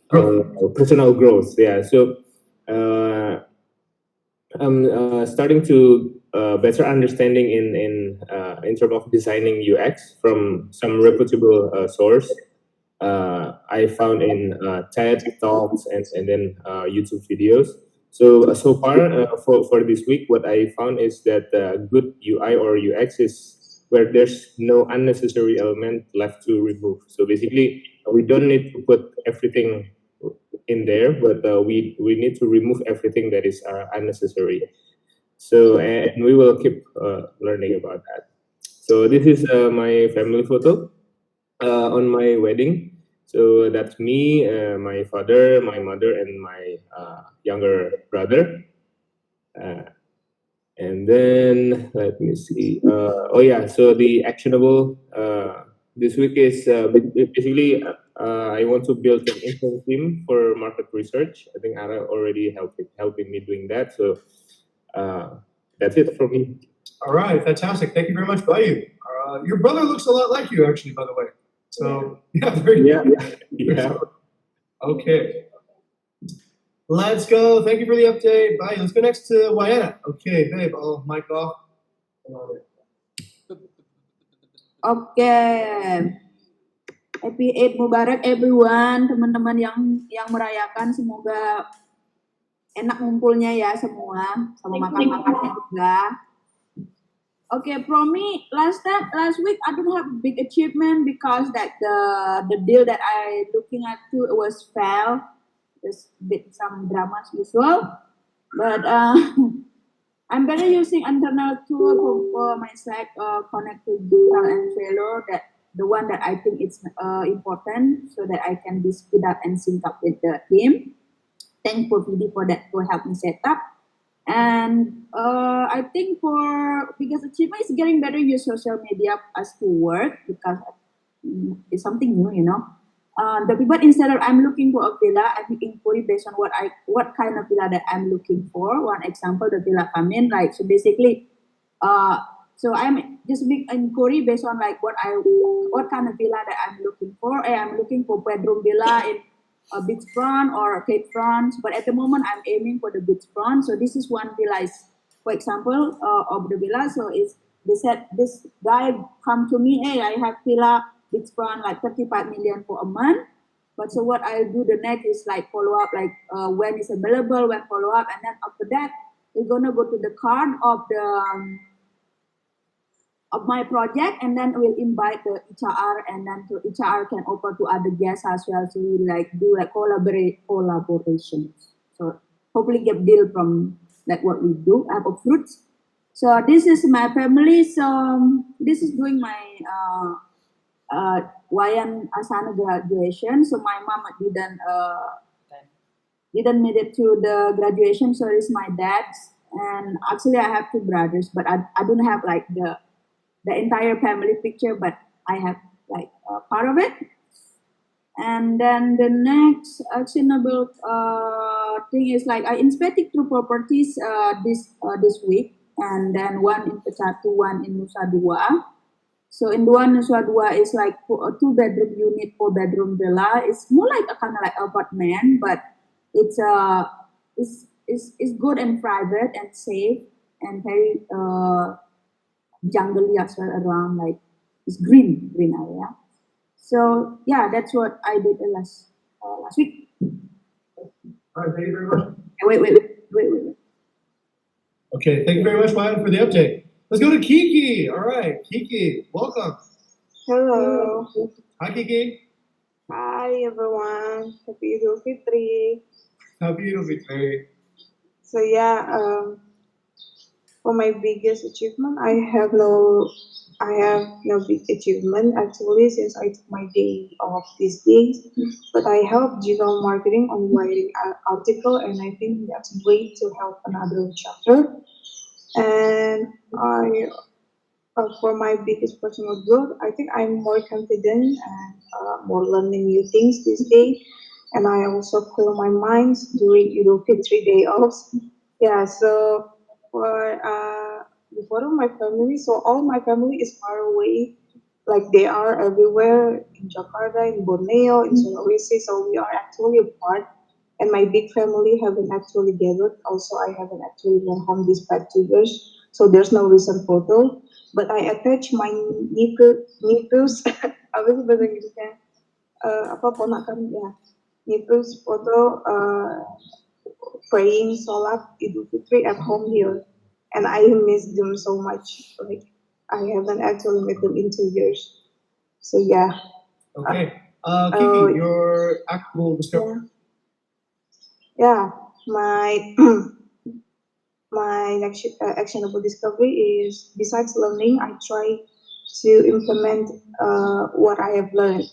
Speaker 14: personal growth. Yeah, so I'm starting to better understanding in terms of designing UX from some reputable source. I found in TED Talks and then YouTube videos. So so far for this week, what I found is that good UI or UX is where there's no unnecessary element left to remove. So basically, we don't need to put everything in there, but we need to remove everything that is unnecessary. So and we will keep learning about that. So this is my family photo on my wedding. So that's me, my father, my mother, and my younger brother. And then let me see. Oh yeah, so the actionable this week is basically I want to build an intern team for market research. I think Ara already helping me doing that. So that's it from me.
Speaker 1: All right, fantastic. Thank you very much, Bayu. Your brother looks a lot like you, actually, by the way. So yeah, very good.
Speaker 14: Yeah.
Speaker 1: Okay. Let's go. Thank you for the update. Bye. Let's go next to Wayana. Okay, babe. I'll mic off.
Speaker 15: Okay. Happy Eid Mubarak everyone, teman-teman yang merayakan, semoga enak ngumpulnya ya semua, sama makan-makannya juga. Okay, from me, last week I don't have a big achievement because that the deal that I looking at to was failed. There's some drama as usual, but I'm better using internal tool for my Slack connect to Google and Trello, that the one that I think it's important, so that I can be speed up and sync up with the team. Thanks for Fitri for that, to help me set up. And I think for biggest achievement is getting better use social media as to work, because it's something new, you know. But instead of I'm looking for a villa, I'm inquiry based on what kind of villa that I'm looking for. One example, the villa come in, like, so basically, so I'm just big inquiry based on like what kind of villa that I'm looking for. I'm looking for bedroom villa in a beachfront or cape front, but at the moment I'm aiming for the beachfront. So this is one villa, for example, of the villa. So they said this guy come to me, hey, I have villa beachfront like 35 million for a month. But so what I'll do the next is like follow up, like when it's available, when follow up, and then after that we're gonna go to the card of the of my project, and then we'll invite the HR, and then to HR can offer to other guests as well. So we like do like collaborations. So hopefully get deal from like what we do, have a fruits. So this is my family. So this is doing my Wayan Asana graduation. So my mom didn't made it to the graduation. So it's my dad, and actually I have two brothers, but I don't have like the entire family picture, but I have like part of it. And then the next actionable thing is like I inspected two properties this week, and then one in Pesatu, one in Nusa Dua. So in the one Nusa Dua is like a 2-bedroom unit, 4-bedroom villa. It's more like a kind of like apartment, but it's good and private and safe and very jungle as well around, like it's green area. So yeah, that's what I did last week.
Speaker 1: All right, thank you very much.
Speaker 15: Wait.
Speaker 1: Okay, thank you very much, Ryan, for the update. Let's go to Kiki. All right, Kiki, welcome.
Speaker 16: Hello.
Speaker 1: Hi, Kiki.
Speaker 16: Hi everyone. Happy Idul Fitri.
Speaker 1: Happy Idul Fitri.
Speaker 16: So yeah, for my biggest achievement, I have no big achievement actually since I took my day off these days. But I helped digital marketing on writing an article, and I think that's great to help another chapter. And for my biggest personal growth, I think I'm more confident and more learning new things this day. And I also clear my mind during Idul Fitri day offs. Yeah, so before my family, so all my family is far away, like they are everywhere in Jakarta, in Borneo, in Sulawesi. So we are actually apart, and my big family haven't actually gathered. Also, I haven't actually gone home these past 2 years, so there's no recent photo. But I attach my nephews, apa sih bahasa Inggrisnya? Apa ponakan ya? Nephews foto praying Salat Idul Fitri at home here, and I miss them so much. Like I haven't actually met them in 2 years. So yeah.
Speaker 1: Okay. Kiki, your actual discovery.
Speaker 16: Yeah, my my next actionable discovery is besides learning, I try to implement what I have learned,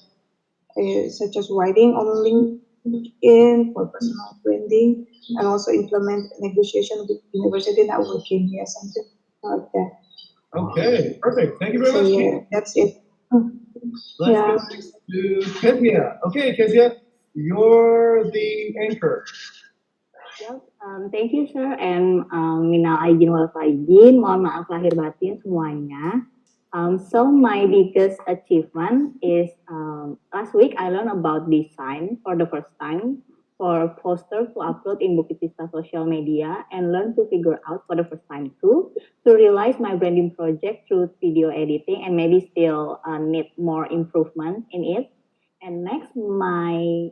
Speaker 16: such as writing on LinkedIn for personal branding, and also implement negotiation with university networking. Yeah, something like that.
Speaker 1: Okay, perfect. Thank you very
Speaker 16: So
Speaker 1: much,
Speaker 16: yeah,
Speaker 1: Kiki.
Speaker 16: that's it.
Speaker 1: Let's
Speaker 16: Yeah.
Speaker 1: go next to Kezia. Okay, Kezia, you're the anchor.
Speaker 17: Yep, thank you sir, and minal aidin wal faizin, mohon maaf lahir batin semuanya. So my biggest achievement is last week I learned about design for the first time for poster to upload in Bukit Vista social media, and learn to figure out for the first time too to realize my branding project through video editing, and maybe still need more improvement in it. And next, my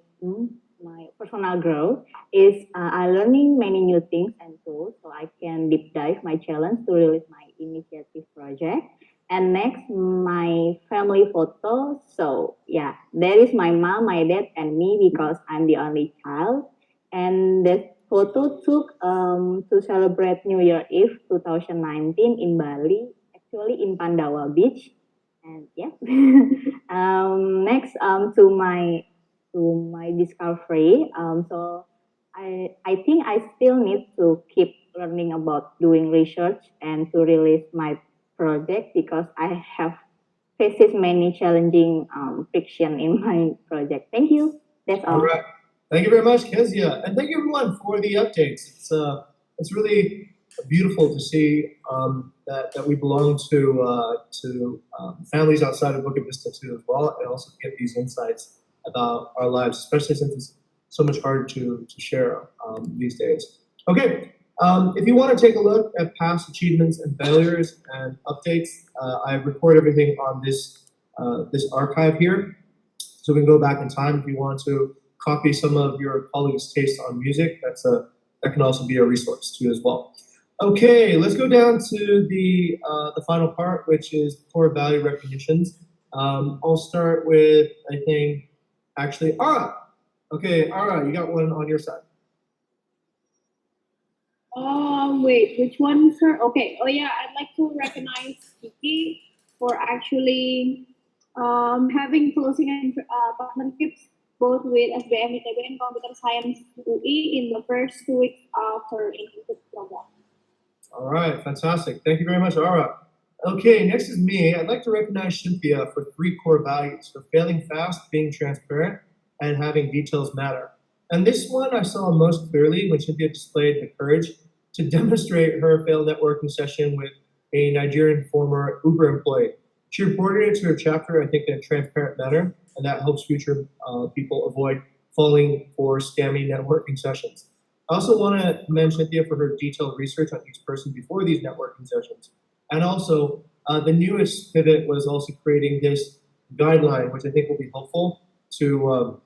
Speaker 17: personal growth is I learning many new things and tools so I can deep dive my challenge to release my initiative project. And next, my family photo. So yeah, there is my mom, my dad, and me because I'm the only child. And the photo took to celebrate New Year Eve 2019 in Bali, actually in Pandawa Beach. And yeah, next to my discovery. So I think I still need to keep learning about doing research and to release my project because I have faces many challenging friction in my project. Thank you. That's all.
Speaker 1: All right. Thank you very much, Kezia, and thank you everyone for the updates. It's really beautiful to see that we belong to families outside of Bukit Vista too as well, and also get these insights about our lives, especially since it's so much harder to share these days. Okay, if you want to take a look at past achievements and failures and updates, I record everything on this archive here, so we can go back in time if you want to copy some of your colleagues' taste on music. That can also be a resource too as well. Okay, let's go down to the final part, which is core value recognitions. I'll start with, I think, actually, Ara. Okay, Ara, you got one on your side.
Speaker 11: Wait, which one, sir? Okay. Oh yeah, I'd like to recognize Kiki for actually having closing and partnerships both with SBM ITB and Computer Science UI in the first 2 weeks of her internship program.
Speaker 1: All right, fantastic. Thank you very much, Ara. Okay, next is me. I'd like to recognize Cynthia for 3 core values: for failing fast, being transparent, and having details matter. And this one I saw most clearly when Cynthia displayed the courage to demonstrate her failed networking session with a Nigerian former Uber employee. She reported it to her chapter, I think, in a transparent manner, and that helps future people avoid falling for scammy networking sessions. I also want to commend Cynthia for her detailed research on each person before these networking sessions. And also, The newest pivot was also creating this guideline, which I think will be helpful to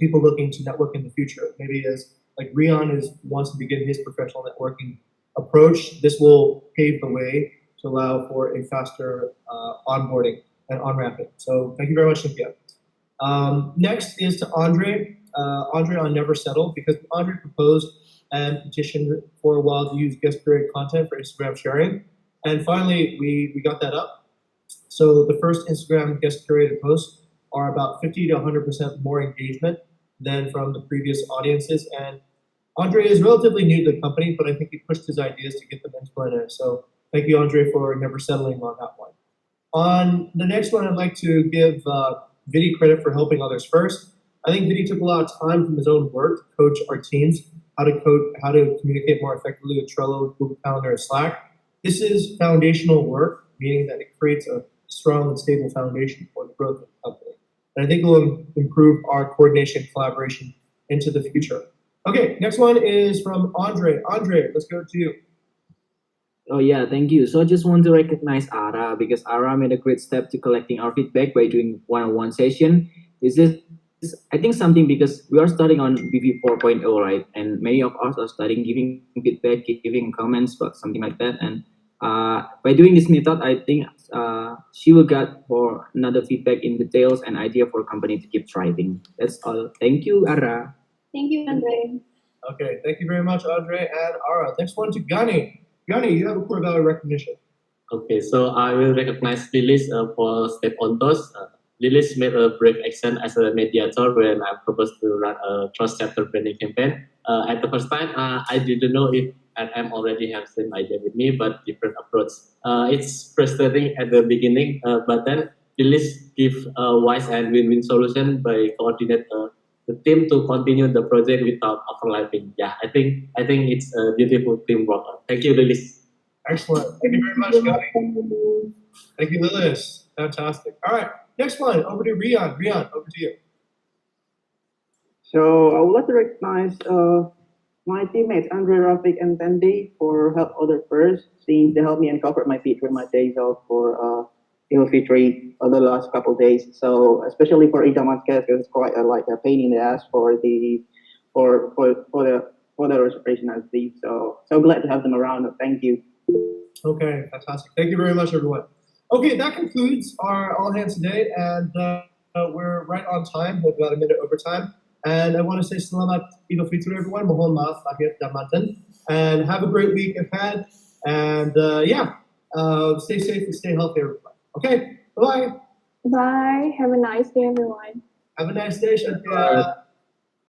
Speaker 1: people looking to network in the future. Maybe as like Rian wants to begin his professional networking approach, this will pave the way to allow for a faster onboarding and on-ramping. So thank you very much, Cynthia. Next is to Andre. Andre on Never Settle, because Andre proposed and petitioned for a while to use guest curated content for Instagram sharing. And finally, we got that up. So the first Instagram guest curated posts are about 50 to 100% more engagement than from the previous audiences. And Andre is relatively new to the company, but I think he pushed his ideas to get them implemented. So thank you, Andre, for never settling on that one. On the next one, I'd like to give Vidi credit for helping others first. I think Vidi took a lot of time from his own work to coach our teams how to communicate more effectively with Trello, Google Calendar, and Slack. This is foundational work, meaning that it creates a strong and stable foundation for the growth of the company. And I think it will improve our coordination and collaboration into the future. Okay, next one is from Andre. Andre, let's go to you.
Speaker 5: Oh yeah, thank you. So I just want to recognize Ara because Ara made a great step to collecting our feedback by doing one-on-one session. This is I think something because we are starting on BV 4.0, right? And many of us are starting giving feedback, giving comments, but something like that. And by doing this method, I think she will get for another feedback in details and idea for company to keep thriving. That's all. Thank you, Ara.
Speaker 11: Thank you, Andre.
Speaker 1: Okay, thank you very much, Andre and Ara. Next one to Gani. Gani, you have a core value recognition.
Speaker 8: Okay, so I will recognize Lilis for step on those. Lilis made a brave action as a mediator when I proposed to run a cross-chapter branding campaign. At the first time, I didn't know if RM already have same idea with me, but different approach. It's frustrating at the beginning, but then Lilis give a wise and win-win solution by coordinate the team to continue the project without overlapping. Yeah, I think it's a beautiful teamwork. Thank you, Lilis.
Speaker 1: Excellent. Thank you very much, Gani. Thank you, Lilis. Fantastic. All right, next one, over to Rian. Rian, over to you.
Speaker 13: So I would like to recognize my teammates Andre, Rafik, and Tandy for help other first, since they helped me uncover my feet during my days off for Idul Fitri the last couple of days. So especially for Idaman's case, it's quite a pain in the ass for the reservation as these. So glad to have them around. Thank you.
Speaker 1: Okay, fantastic. Thank you very much, everyone. Okay, that concludes our all hands today, and we're right on time with about a minute overtime. And I want to say Selamat Idul Fitri, everyone. Mohon maaf lahir dan batin, and have a great week ahead. And stay safe and stay healthy, everyone. Okay, bye.
Speaker 4: Bye. Have a nice day, everyone.
Speaker 1: Have a nice day, Shantia.